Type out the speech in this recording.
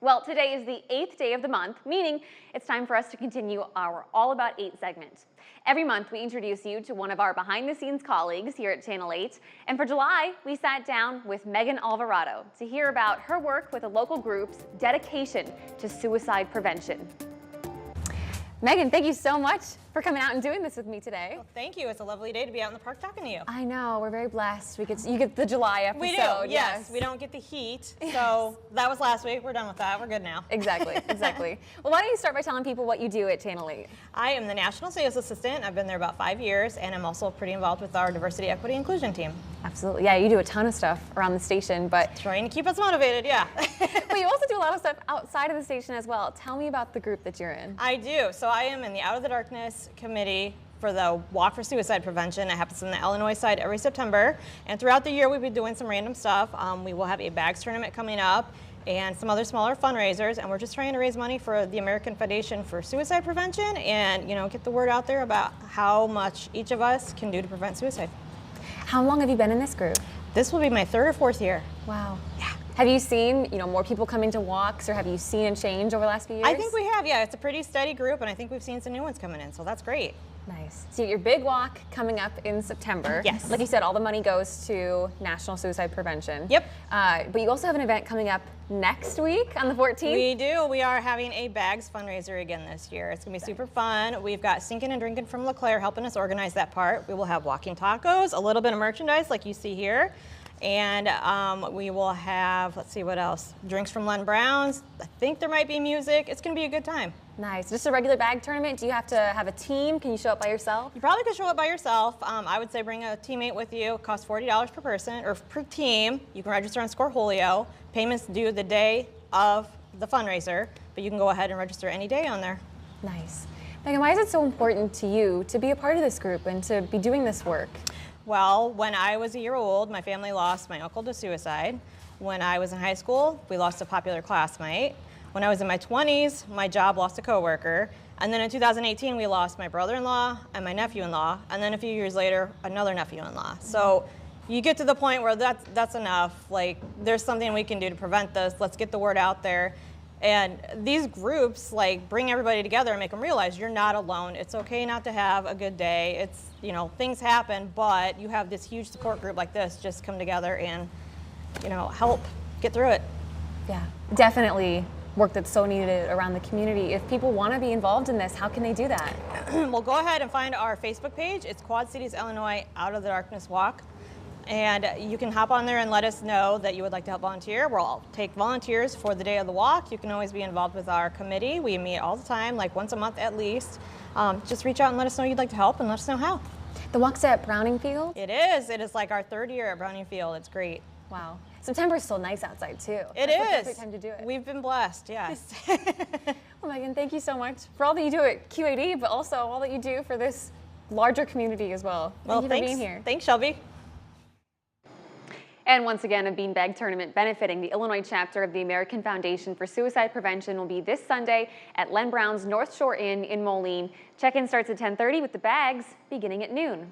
Well, today is the 8th day of the month, meaning it's time for us to continue our All About 8 segment. Every month, we introduce you to one of our behind-the-scenes colleagues here at Channel 8. And for July, we sat down with Megan Alvarado to hear about her work with a local group's dedication to suicide prevention. Megan, thank you so much for coming out and doing this with me today. Well, thank you. It's a lovely day to be out in the park talking to you. I know, we're very blessed. You get the July episode. We do, yes. We don't get the heat. So that was last week. We're done with that. We're good now. Exactly, exactly. Well, why don't you start by telling people what you do at Channel 8? I am the National Sales Assistant. I've been there about 5 years, and I'm also pretty involved with our Diversity, Equity, Inclusion team. Absolutely. Yeah, you do a ton of stuff around the station, but Trying to keep us motivated, yeah. but you also do a lot of stuff outside of the station as well. Tell me about the group that you're in. I do. So I am in the Out of the Darkness committee for the Walk for Suicide Prevention. It happens on the Illinois side every September. And throughout the year, we've been doing some random stuff. We will have a bags tournament coming up and some other smaller fundraisers. And we're just trying to raise money for the American Foundation for Suicide Prevention and, get the word out there about how much each of us can do to prevent suicide. How long have you been in this group? This will be my 3rd or 4th year. Wow. Yeah. Have you seen, more people come into walks, or have you seen a change over the last few years? I think we have, yeah. It's a pretty steady group, and I think we've seen some new ones coming in, so that's great. Nice. So your big walk coming up in September. Yes. Like you said, all the money goes to National Suicide Prevention. Yep. But you also have an event coming up next week on the 14th. We do. We are having a bags fundraiser again this year. It's going to be super fun. We've got Sinking and Drinking from LeClaire helping us organize that part. We will have walking tacos, a little bit of merchandise like you see here. And we will have, let's see what else, drinks from Len Brown's. I think there might be music. It's going to be a good time. Nice. Just a regular bag tournament? Do you have to have a team? Can you show up by yourself? You probably could show up by yourself. I would say bring a teammate with you. It costs $40 per person or per team. You can register on Scoreholio. Payments due the day of the fundraiser, but you can go ahead and register any day on there. Nice. Megan, why is it so important to you to be a part of this group and to be doing this work? Well, when I was a year old, my family lost my uncle to suicide. When I was in high school, we lost a popular classmate. When I was in my 20s, my job lost a coworker. And then in 2018, we lost my brother-in-law and my nephew-in-law. And then a few years later, another nephew-in-law. So you get to the point where that's enough. Like, there's something we can do to prevent this. Let's get the word out there. And these groups bring everybody together and make them realize you're not alone. It's okay not to have a good day. It's, things happen, but you have this huge support group like this just come together and, help get through it. Yeah, definitely work that's so needed around the community. If people want to be involved in this, how can they do that? Well, go ahead and find our Facebook page. It's Quad Cities, Illinois Out of the Darkness Walk. And you can hop on there and let us know that you would like to help volunteer. We'll take volunteers for the day of the walk. You can always be involved with our committee. We meet all the time, like once a month at least. Just reach out and let us know you'd like to help and let us know how. The walk's at Browning Field? It is. It is like our 3rd year at Browning Field. It's great. Wow. September's still nice outside too. It That's is. Like the perfect time to do it. We've been blessed, yes. Well, Megan, thank you so much for all that you do at QAD, but also all that you do for this larger community as well. Thank you for being here. Thanks, Shelby. And once again, a beanbag tournament benefiting the Illinois chapter of the American Foundation for Suicide Prevention will be this Sunday at Len Brown's North Shore Inn in Moline. Check-in starts at 10:30 with the bags beginning at noon.